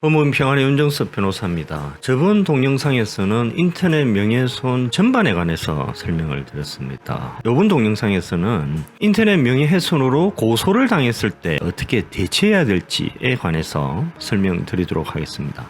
법무부 평안의 윤정섭 변호사입니다. 저번 동영상에서는 인터넷 명예훼손 전반에 관해서 설명을 드렸습니다. 이번 동영상에서는 인터넷 명예훼손으로 고소를 당했을 때 어떻게 대처해야 될지에 관해서 설명드리도록 하겠습니다.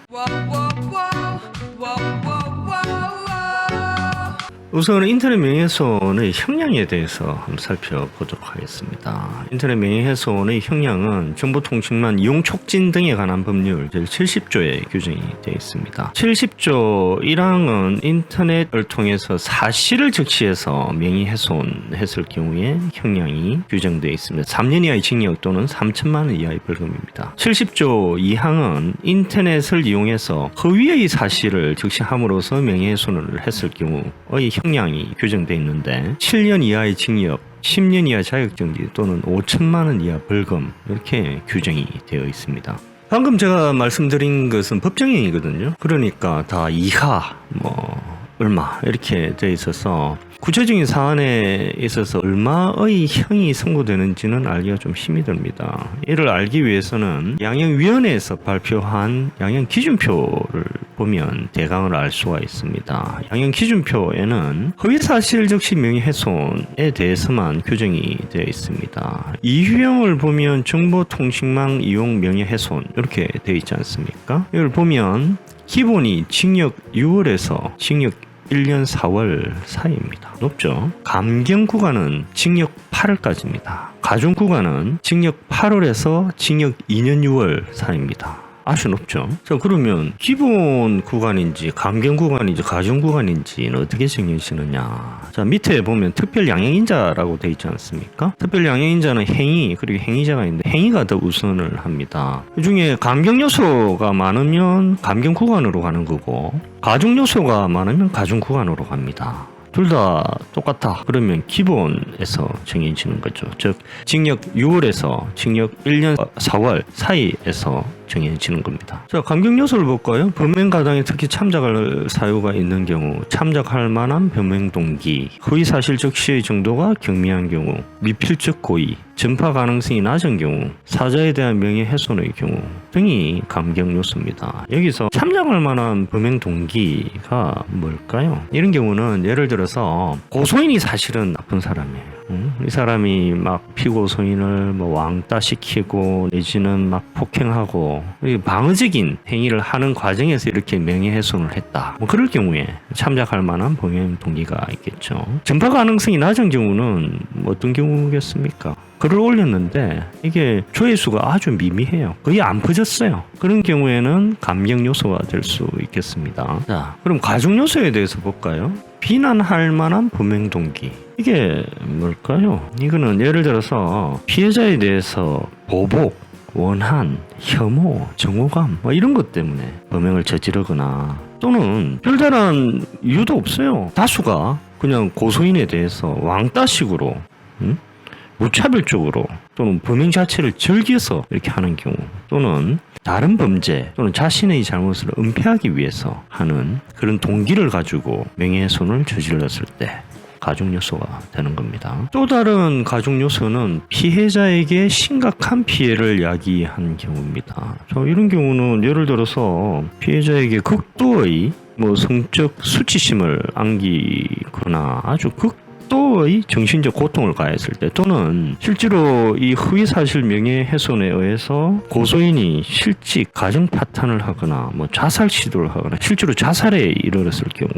우선 인터넷 명예훼손의 형량에 대해서 한번 살펴보도록 하겠습니다. 인터넷 명예훼손의 형량은 정보통신망 이용 촉진 등에 관한 법률 제70조에 규정이 되어 있습니다. 70조 1항은 인터넷을 통해서 사실을 적시해서 명예훼손했을 경우에 형량이 규정되어 있습니다. 3년 이하의 징역 또는 3천만 원 이하의 벌금입니다. 70조 2항은 인터넷을 이용해서 허위의 사실을 적시함으로써 명예훼손을 했을 경우의 형량이 규정되어 있는데 7년 이하의 징역, 10년 이하 자격정지 또는 5천만 원 이하 벌금 이렇게 규정이 되어 있습니다. 방금 제가 말씀드린 것은 법정형이거든요. 그러니까 다 이하, 얼마 이렇게 되어 있어서 구체적인 사안에 있어서 얼마의 형이 선고되는지는 알기가 좀 힘이 듭니다. 이를 알기 위해서는 양형위원회에서 발표한 양형기준표를 보면 대강을 알 수가 있습니다. 양형기준표에는 허위사실 적시 명예훼손에 대해서만 규정이 되어 있습니다. 이유형을 보면 정보통신망 이용 명예훼손 이렇게 되어 있지 않습니까? 이걸 보면 기본이 징역 6월에서 징역 1년 4월 사이입니다. 높죠? 감경 구간은 징역 8월까지입니다. 가중 구간은 징역 8월에서 징역 2년 6월 사이입니다. 아주 높죠? 자, 그러면 기본 구간인지 감경 구간인지 가중 구간인지는 어떻게 정해지느냐? 자, 밑에 보면 특별 양형인자라고 되어 있지 않습니까? 특별 양형인자는 행위 그리고 행위자가 있는데 행위가 더 우선을 합니다. 그 중에 감경 요소가 많으면 감경 구간으로 가는 거고 가중 요소가 많으면 가중 구간으로 갑니다. 둘 다 똑같다. 그러면 기본에서 정해지는 거죠. 즉 징역 6월에서 징역 1년 4월 사이에서 정해지는 겁니다. 자, 감경 요소를 볼까요? 범행 가당에 특히 참작할 사유가 있는 경우, 참작할 만한 범행 동기, 허위 사실 적시의 정도가 경미한 경우, 미필적 고의, 전파 가능성이 낮은 경우, 사자에 대한 명예훼손의 경우 등이 감경 요소입니다. 여기서 참작할 만한 범행 동기가 뭘까요? 이런 경우는 예를 들어서 고소인이 사실은 나쁜 사람이에요. 이 사람이 막 피고소인을 왕따 시키고 내지는 막 폭행하고 방어적인 행위를 하는 과정에서 이렇게 명예훼손을 했다. 그럴 경우에 참작할 만한 범행 동기가 있겠죠. 전파 가능성이 낮은 경우는 어떤 경우겠습니까? 글을 올렸는데 이게 조회수가 아주 미미해요. 거의 안 퍼졌어요. 그런 경우에는 감경 요소가 될 수 있겠습니다. 자, 그럼 가중 요소에 대해서 볼까요? 비난할 만한 범행 동기. 이게 뭘까요? 이거는 예를 들어서 피해자에 대해서 보복, 원한, 혐오, 정오감 이런 것 때문에 범행을 저지르거나 또는 별다른 이유도 없어요. 다수가 그냥 고소인에 대해서 왕따식으로 무차별적으로 또는 범행 자체를 즐겨서 이렇게 하는 경우 또는 다른 범죄 또는 자신의 잘못을 은폐하기 위해서 하는 그런 동기를 가지고 명예훼손을 저질렀을 때 가중 요소가 되는 겁니다. 또 다른 가중 요소는 피해자에게 심각한 피해를 야기한 경우입니다. 이런 경우는 예를 들어서 피해자에게 극도의 성적 수치심을 안기거나 아주 극도의 정신적 고통을 가했을 때 또는 실제로 이 허위사실 명예훼손에 의해서 고소인이 실직, 가정 파탄을 하거나 자살 시도를 하거나 실제로 자살에 이르렀을 경우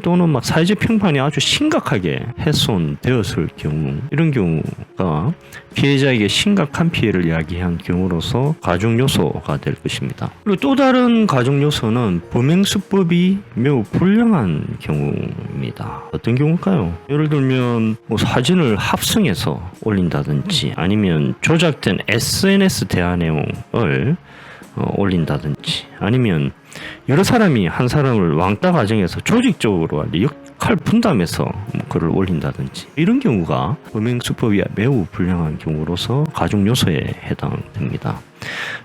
또는 사회적 평판이 아주 심각하게 훼손되었을 경우 이런 경우가 피해자에게 심각한 피해를 야기한 경우로서 가중 요소가 될 것입니다. 그리고 또 다른 가중 요소는 범행 수법이 매우 불량한 경우입니다. 어떤 경우일까요? 예를 들면 사진을 합성해서 올린다든지 아니면 조작된 SNS 대화 내용을 올린다든지 아니면 여러 사람이 한 사람을 왕따 과정에서 조직적으로 역할 분담해서 글을 올린다든지 이런 경우가 범행 수법이 매우 불량한 경우로서 가중 요소에 해당됩니다.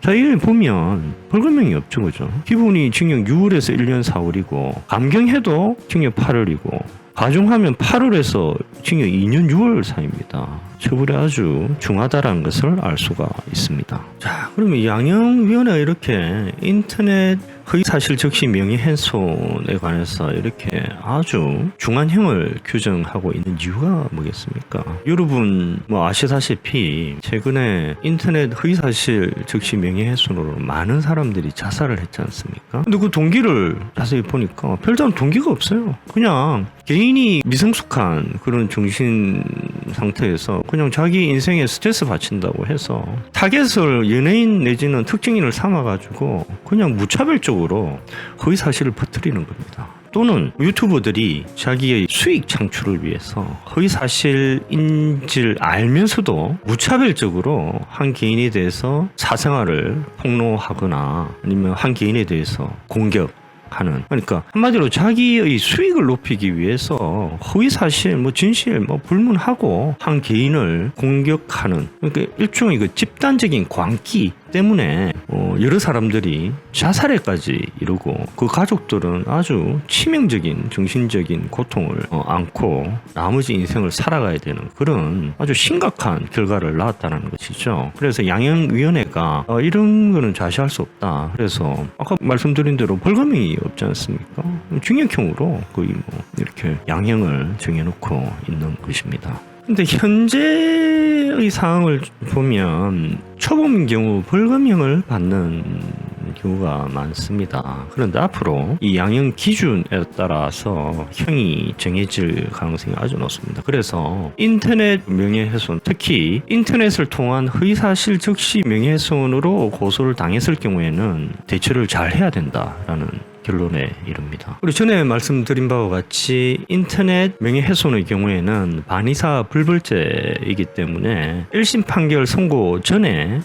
자, 이걸 보면 벌금형이 없죠, 그죠? 기본이 징역 6월에서 1년 4월이고 감경해도 징역 8월이고 가중하면 8월에서 징역 2년 6월 사이입니다. 처벌이 아주 중하다라는 것을 알 수가 있습니다. 자, 그러면 양형위원회가 이렇게 인터넷 허위사실 적시 명예훼손에 관해서 이렇게 아주 중한형을 규정하고 있는 이유가 뭐겠습니까? 여러분 아시다시피 최근에 인터넷 허위사실 적시 명예훼손으로 많은 사람들이 자살을 했지 않습니까? 근데 그 동기를 자세히 보니까 별다른 동기가 없어요. 그냥 개인이 미성숙한 그런 정신 상태에서 그냥 자기 인생에 스트레스 받친다고 해서 타겟을 연예인 내지는 특정인을 삼아가지고 그냥 무차별적으로 허위 사실을 퍼뜨리는 겁니다. 또는 유튜버들이 자기의 수익 창출을 위해서 허위 사실인지를 알면서도 무차별적으로 한 개인에 대해서 사생활을 폭로하거나 아니면 한 개인에 대해서 공격하는, 그러니까 한마디로 자기의 수익을 높이기 위해서 허위 사실, 진실, 불문하고 한 개인을 공격하는, 그러니까 일종의 그 집단적인 광기 때문에 여러 사람들이 자살에까지 이르고 그 가족들은 아주 치명적인 정신적인 고통을 안고 나머지 인생을 살아가야 되는 그런 아주 심각한 결과를 낳았다는 것이죠. 그래서 양형위원회가 이런 거는 좌시할 수 없다. 그래서 아까 말씀드린 대로 벌금이 없지 않습니까? 징역형으로 거의 이렇게 양형을 정해놓고 있는 것입니다. 근데 현재의 상황을 보면 초범인 경우 벌금형을 받는 경우가 많습니다. 그런데 앞으로 이 양형 기준에 따라서 형이 정해질 가능성이 아주 높습니다. 그래서 인터넷 명예훼손, 특히 인터넷을 통한 허위사실 적시 명예훼손으로 고소를 당했을 경우에는 대처를 잘 해야 된다라는 결론에 이릅니다. 그리고 전에 말씀드린 바와 같이 인터넷 명예훼손의 경우에는 반의사 불벌죄이기 때문에 1심 판결 선고 전에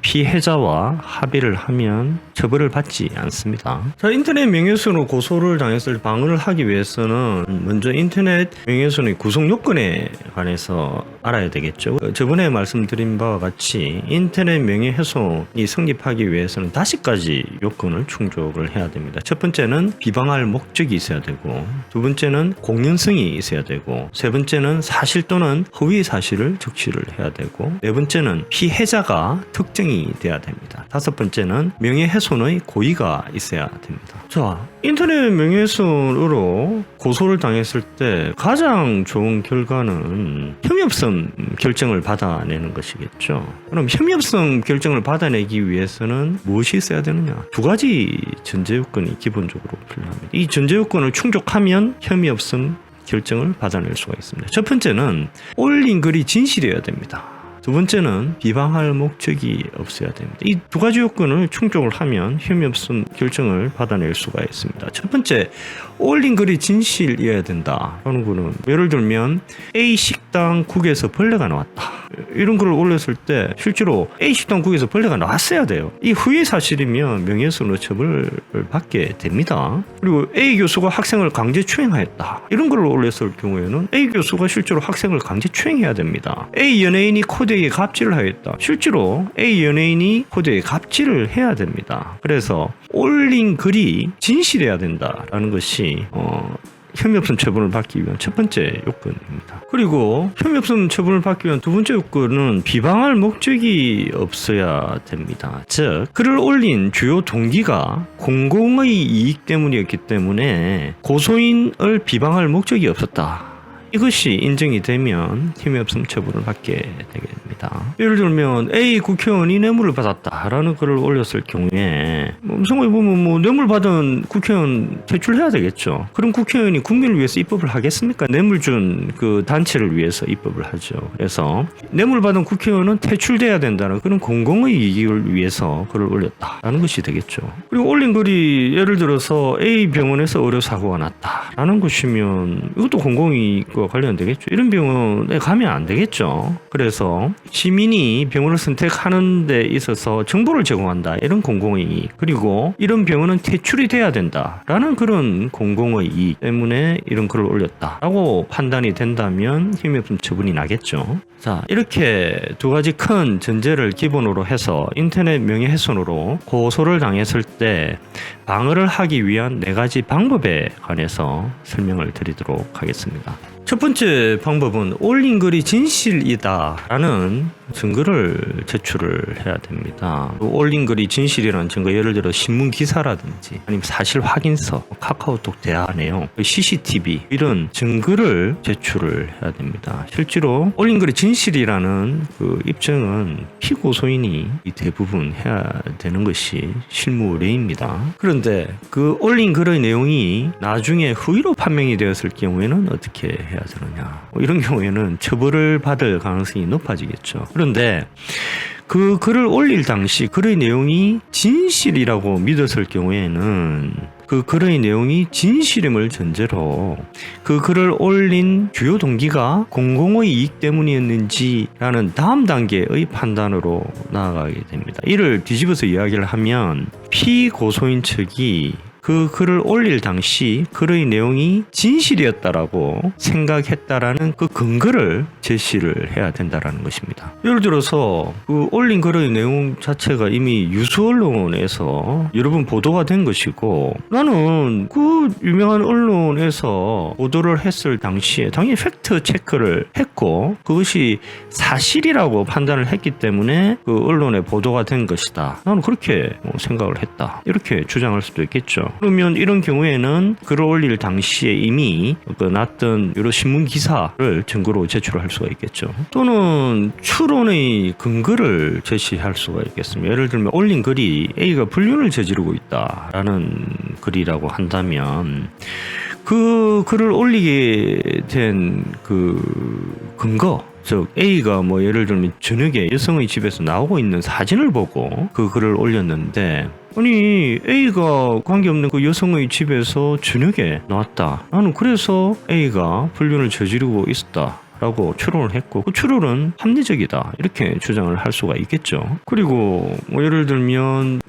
피해자와 합의를 하면 처벌을 받지 않습니다. 자, 인터넷 명예훼손으로 고소를 당했을 때 방어를 하기 위해서는 먼저 인터넷 명예훼손의 구성 요건에 관해서 알아야 되겠죠. 저번에 말씀드린 바와 같이 인터넷 명예훼손이 성립하기 위해서는 5가지 요건을 충족을 해야 됩니다. 첫 번째는 비방할 목적이 있어야 되고, 두 번째는 공연성이 있어야 되고, 세 번째는 사실 또는 허위 사실을 적시를 해야 되고, 네 번째는 피해자가 특정이 돼야 됩니다. 다섯 번째는 명예훼손의 고의가 있어야 됩니다. 자, 인터넷 명예훼손으로 고소를 당했을 때 가장 좋은 결과는 혐의없음 결정을 받아내는 것이겠죠. 그럼 혐의없음 결정을 받아내기 위해서는 무엇이 있어야 되느냐? 2가지 전제 요건이 기본적으로 필요합니다. 이 전제 요건을 충족하면 혐의없음 결정을 받아낼 수가 있습니다. 첫 번째는 올린 글이 진실이어야 됩니다. 두 번째는 비방할 목적이 없어야 됩니다. 이 2가지 요건을 충족을 하면 혐의없음 결정을 받아낼 수가 있습니다. 첫 번째, 올린 글이 진실이어야 된다라는 거는 예를 들면 A 식당국에서 벌레가 나왔다. 이런 글을 올렸을 때 실제로 A 식당국에서 벌레가 나왔어야 돼요. 이 허위 사실이면 명예훼손으로 처벌을 받게 됩니다. 그리고 A 교수가 학생을 강제 추행하였다. 이런 글을 올렸을 경우에는 A 교수가 실제로 학생을 강제 추행해야 됩니다. A 연예인이 코드에게 갑질을 하였다. 실제로 A 연예인이 코드에 갑질을 해야 됩니다. 그래서 올린 글이 진실해야 된다라는 것이 혐의없음 처분을 받기 위한 첫 번째 요건입니다. 그리고 혐의없음 처분을 받기 위한 두 번째 요건은 비방할 목적이 없어야 됩니다. 즉, 글을 올린 주요 동기가 공공의 이익 때문이었기 때문에 고소인을 비방할 목적이 없었다. 이것이 인정이 되면 혐의없음 처분을 받게 되게 됩니다. 예를 들면 A 국회의원이 뇌물을 받았다라는 글을 올렸을 경우에 음성에 보면 뇌물 받은 국회의원 퇴출해야 되겠죠. 그럼 국회의원이 국민을 위해서 입법을 하겠습니까? 뇌물 준 그 단체를 위해서 입법을 하죠. 그래서 뇌물 받은 국회의원은 퇴출돼야 된다는 그런 공공의 이익을 위해서 글을 올렸다라는 것이 되겠죠. 그리고 올린 글이 예를 들어서 A 병원에서 의료 사고가 났다라는 것이면 이것도 공공이익과 관련되겠죠. 이런 병원에 가면 안 되겠죠. 그래서 시민이 병원을 선택하는 데 있어서 정보를 제공한다. 이런 공공의 이익. 그리고 이런 병원은 퇴출이 돼야 된다라는 그런 공공의 이익 때문에 이런 글을 올렸다라고 판단이 된다면 혐의없음 처분이 나겠죠. 자, 이렇게 2가지 큰 전제를 기본으로 해서 인터넷 명예훼손으로 고소를 당했을 때 방어를 하기 위한 4가지 방법에 관해서 설명을 드리도록 하겠습니다. 첫 번째 방법은 올린 글이 진실이다라는 증거를 제출을 해야 됩니다. 올린 글이 진실이라는 증거, 예를 들어 신문 기사라든지 아니면 사실 확인서, 카카오톡 대화 내용, CCTV 이런 증거를 제출을 해야 됩니다. 실제로 올린 글이 진실이라는 그 입증은 피고소인이 대부분 해야 되는 것이 실무례입니다. 그런데 그 올린 글의 내용이 나중에 후의로 판명이 되었을 경우에는 어떻게 해야 되느냐? 이런 경우에는 처벌을 받을 가능성이 높아지겠죠. 그런데 그 글을 올릴 당시 글의 내용이 진실이라고 믿었을 경우에는 그 글의 내용이 진실임을 전제로 그 글을 올린 주요 동기가 공공의 이익 때문이었는지라는 다음 단계의 판단으로 나아가게 됩니다. 이를 뒤집어서 이야기를 하면 피고소인 측이 그 글을 올릴 당시 글의 내용이 진실이었다라고 생각했다라는 그 근거를 제시를 해야 된다라는 것입니다. 예를 들어서 그 올린 글의 내용 자체가 이미 유수 언론에서 여러 번 보도가 된 것이고 나는 그 유명한 언론에서 보도를 했을 당시에 당연히 팩트 체크를 했고 그것이 사실이라고 판단을 했기 때문에 그 언론에 보도가 된 것이다. 나는 그렇게 생각을 했다. 이렇게 주장할 수도 있겠죠. 그러면 이런 경우에는 글을 올릴 당시에 이미 그 났던 여러 신문 기사를 증거로 제출할 수가 있겠죠. 또는 추론의 근거를 제시할 수가 있겠습니다. 예를 들면 올린 글이 A가 불륜을 저지르고 있다라는 글이라고 한다면 그 글을 올리게 된 그 근거, 즉 A가 뭐 예를 들면 저녁에 여성의 집에서 나오고 있는 사진을 보고 그 글을 올렸는데 아니 A가 관계없는 그 여성의 집에서 저녁에 나왔다. 나는 그래서 A가 불륜을 저지르고 있었다 라고 추론을 했고 그 추론은 합리적이다 이렇게 주장을 할 수가 있겠죠. 그리고 뭐 예를 들면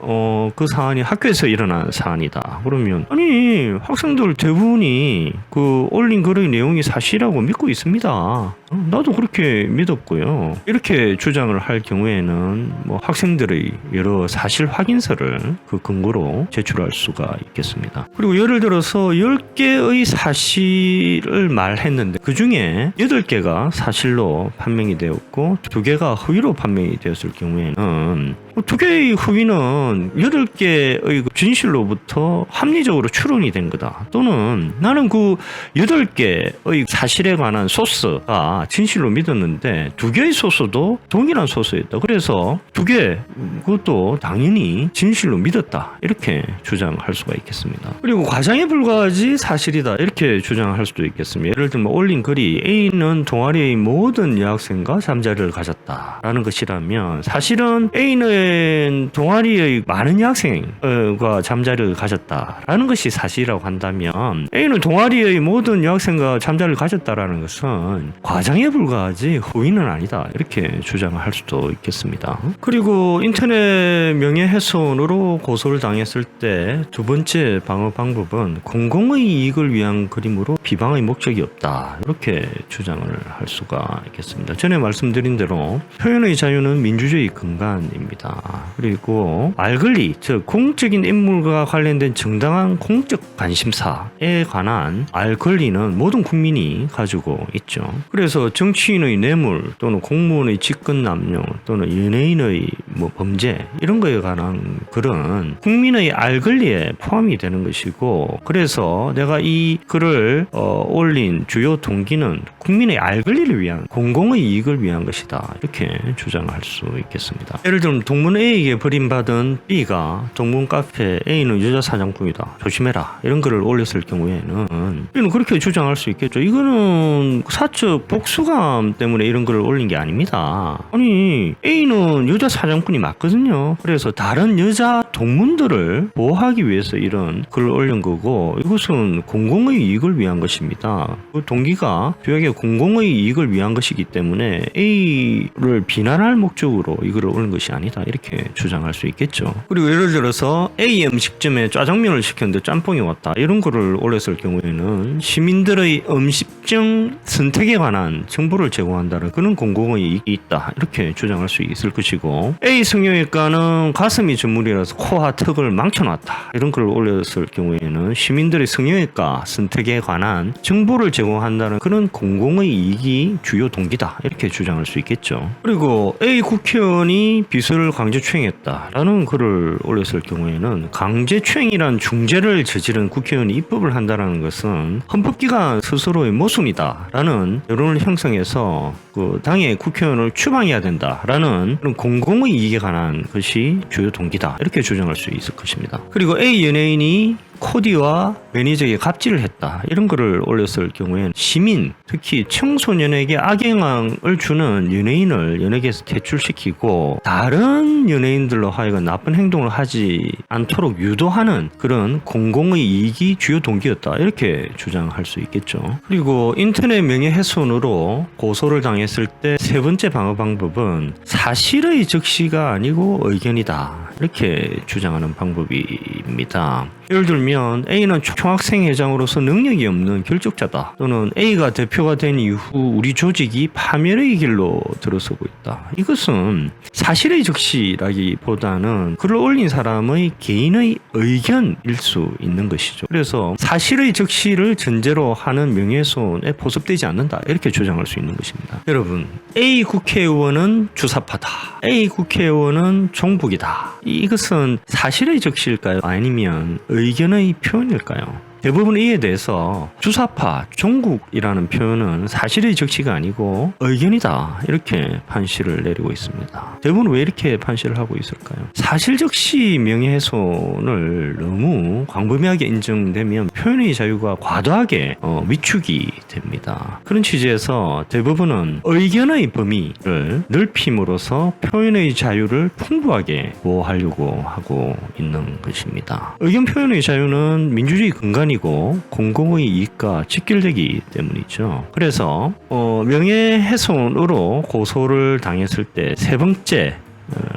그 사안이 학교에서 일어난 사안이다 그러면 아니 학생들 대부분이 그 올린 글의 내용이 사실이라고 믿고 있습니다. 나도 그렇게 믿었고요. 이렇게 주장을 할 경우에는 뭐 학생들의 여러 사실 확인서를 그 근거로 제출할 수가 있겠습니다. 그리고 예를 들어서 10개의 사실을 말했는데 그 중에 8개가 사실로 판명이 되었고 2개가 허위로 판명이 되었을 경우에는 2개의 허위는 8개의 진실로부터 합리적으로 추론이 된 거다. 또는 나는 그 8개의 사실에 관한 소스가 진실로 믿었는데 2개의 소스도 동일한 소스였다. 그래서 2개 그것도 당연히 진실로 믿었다. 이렇게 주장할 수가 있겠습니다. 그리고 과장에 불과하지 사실이다. 이렇게 주장할 수도 있겠습니다. 예를 들면 올린 글이 A는 동아리의 모든 여학생과 잠자리를 가졌다라는 것이라면 사실은 A는 동아리의 많은 여학생과 잠자리를 가졌다라는 것이 사실이라고 한다면 A는 동아리의 모든 여학생과 잠자리를 가졌다라는 것은 과장에 불과하지 허위는 아니다. 이렇게 주장을 할 수도 있겠습니다. 그리고 인터넷 명예훼손으로 고소를 당했을 때 두 번째 방어 방법은 공공의 이익을 위한 그림으로 비방의 목적이 없다. 이렇게 주장을 할 수가 있겠습니다. 전에 말씀드린 대로 표현의 자유는 민주주의 근간입니다. 그리고 알권리, 즉 공적인 인물과 관련된 정당한 공적 관심사에 관한 알권리는 모든 국민이 가지고 있죠. 그래서 정치인의 뇌물 또는 공무원의 직권남용 또는 연예인의 범죄 이런 거에 관한 글은 국민의 알권리에 포함이 되는 것이고 그래서 내가 이 글을 올린 주요 동기는 국민의 알권리를 위한 공공의 이익을 위한 것이다. 이렇게 주장할 수 있겠습니다. 예를 들면 동문 A에게 버림받은 B가 동문 카페 A는 여자 사장꾼이다. 조심해라. 이런 글을 올렸을 경우에는 B는 그렇게 주장할 수 있겠죠. 이거는 사적 복수감 때문에 이런 글을 올린 게 아닙니다. 아니 A는 여자 사장꾼이 맞거든요. 그래서 다른 여자 동문들을 보호하기 위해서 이런 글을 올린 거고 이것은 공공의 이익을 위한 것입니다. 그 동기가 뚜렷하게 공공의 이익을 위한 것이기 때문에 A를 비난할 목적으로 이거를 올린 것이 아니다. 이렇게 주장할 수 있겠죠. 그리고 예를 들어서 A 음식점에 짜장면을 시켰는데 짬뽕이 왔다, 이런 거를 올렸을 경우에는 시민들의 음식점 선택에 관한 정보를 제공한다는 그런 공공의익이 있다, 이렇게 주장할 수 있을 것이고, A 성형외과는 가슴이 전문이라서 코와 턱을 망쳐놨다, 이런 걸 올렸을 경우에는 시민들의 성형외과 선택에 관한 정보를 제공한다는 그런 공공의 이익이 주요 동기다, 이렇게 주장할 수 있겠죠. 그리고 A 국회의원이 비서를 강제추행했다라는 글을 올렸을 경우에는 강제추행이란 중죄를 저지른 국회의원이 입법을 한다는 것은 헌법기관 스스로의 모순이다라는 여론을 형성해서 그 당의 국회의원을 추방해야 된다라는 그런 공공의 이익에 관한 것이 주요 동기다, 이렇게 주장할 수 있을 것입니다. 그리고 A 연예인이 코디와 매니저에게 갑질을 했다, 이런 거를 올렸을 경우에는 시민, 특히 청소년에게 악영향을 주는 연예인을 연예계에서 퇴출시키고 다른 연예인들로 하여금 나쁜 행동을 하지 않도록 유도하는 그런 공공의 이익이 주요 동기였다, 이렇게 주장할 수 있겠죠. 그리고 인터넷 명예훼손으로 고소를 당했을 때 세 번째 방어 방법은 사실의 적시가 아니고 의견이다, 이렇게 주장하는 방법입니다. 예를 들면 A는 총학생 회장으로서 능력이 없는 결적자다, 또는 A가 대표가 된 이후 우리 조직이 파멸의 길로 들어서고 있다. 이것은 사실의 적시라기보다는 글을 올린 사람의 개인의 의견일 수 있는 것이죠. 그래서 사실의 적시를 전제로 하는 명예훼손에 포섭되지 않는다, 이렇게 주장할 수 있는 것입니다. 여러분, A 국회의원은 주사파다, A 국회의원은 종북이다, 이것은 사실의 적시일까요? 아니면 의견의 표현일까요? 대부분 이에 대해서 주사파, 종국이라는 표현은 사실의 적시가 아니고 의견이다, 이렇게 판시를 내리고 있습니다. 대부분 왜 이렇게 판시를 하고 있을까요? 사실적시 명예훼손을 너무 광범위하게 인정되면 표현의 자유가 과도하게 위축이 됩니다. 그런 취지에서 대부분은 의견의 범위를 넓힘으로써 표현의 자유를 풍부하게 보호하려고 하고 있는 것입니다. 의견 표현의 자유는 민주주의 근간이 고 공공의 이익과 직결되기 때문이죠. 그래서 명예훼손으로 고소를 당했을 때 세 번째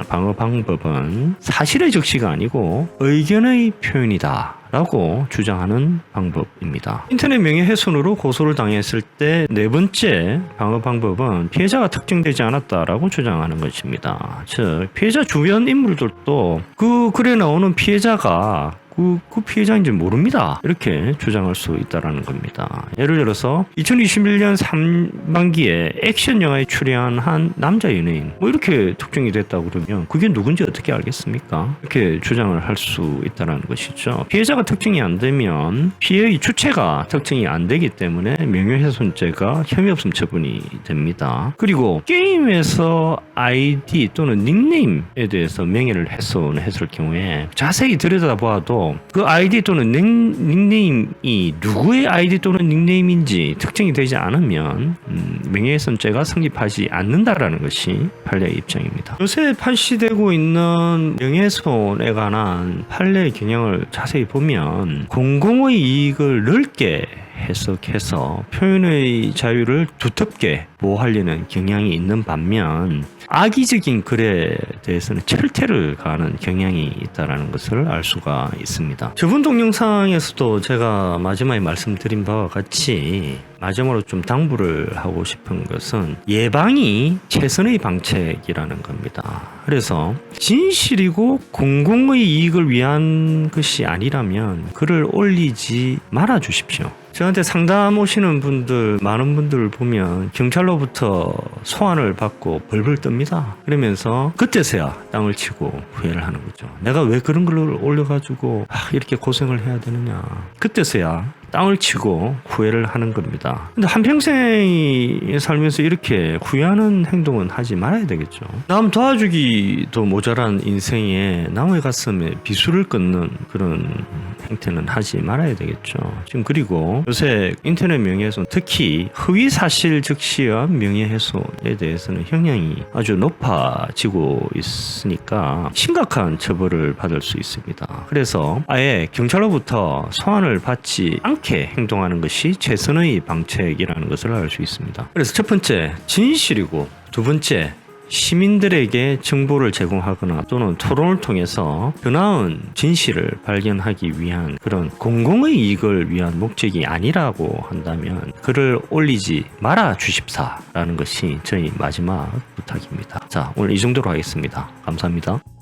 방어 방법은 사실의 적시가 아니고 의견의 표현이다 라고 주장하는 방법입니다. 인터넷 명예훼손으로 고소를 당했을 때 네 번째 방어 방법은 피해자가 특정되지 않았다라고 주장하는 것입니다. 즉, 피해자 주변 인물들도 그 글에 나오는 피해자가 그 피해자인지 모릅니다, 이렇게 주장할 수 있다는 겁니다. 예를 들어서 2021년 상반기에 액션 영화에 출연한 한 남자 연예인, 이렇게 특정이 됐다고 그러면 그게 누군지 어떻게 알겠습니까? 이렇게 주장을 할 수 있다는 것이죠. 피해자가 특정이 안 되면 피해의 주체가 특정이 안 되기 때문에 명예훼손죄가 혐의 없음 처분이 됩니다. 그리고 게임에서 아이디 또는 닉네임에 대해서 명예를 훼손했을 경우에 자세히 들여다봐도 그 아이디 또는 닉네임이 누구의 아이디 또는 닉네임인지 특정이 되지 않으면 명예훼손죄가 성립하지 않는다라는 것이 판례의 입장입니다. 요새 판시되고 있는 명예훼손에 관한 판례의 경향을 자세히 보면 공공의 이익을 넓게 해석해서 표현의 자유를 두텁게 보호하려는 경향이 있는 반면 악의적인 글에 대해서는 철퇴를 가하는 경향이 있다는 것을 알 수가 있습니다. 저번 동영상에서도 제가 마지막에 말씀드린 바와 같이 마지막으로 좀 당부를 하고 싶은 것은 예방이 최선의 방책이라는 겁니다. 그래서 진실이고 공공의 이익을 위한 것이 아니라면 글을 올리지 말아 주십시오. 저한테 상담 오시는 분들, 많은 분들을 보면 경찰로부터 소환을 받고 벌벌 뜹니다. 그러면서 그때서야 땅을 치고 후회를 하는 거죠. 내가 왜 그런 걸 올려가지고 이렇게 고생을 해야 되느냐. 그때서야 땅을 치고 후회를 하는 겁니다. 근데 한평생 살면서 이렇게 후회하는 행동은 하지 말아야 되겠죠. 남 도와주기도 모자란 인생에 남의 가슴에 비수를 끊는 그런 행태는 하지 말아야 되겠죠. 지금 그리고 요새 인터넷 명예훼손, 특히 허위사실 적시와 명예훼손에 대해서는 형량이 아주 높아지고 있으니까 심각한 처벌을 받을 수 있습니다. 그래서 아예 경찰로부터 소환을 받지 않게 행동하는 것이 최선의 방책이라는 것을 알 수 있습니다. 그래서 첫 번째, 진실이고 두 번째, 시민들에게 정보를 제공하거나 또는 토론을 통해서 더 나은 진실을 발견하기 위한 그런 공공의 이익을 위한 목적이 아니라고 한다면 글을 올리지 말아 주십사라는 것이 저희 마지막 부탁입니다. 자, 오늘 이 정도로 하겠습니다. 감사합니다.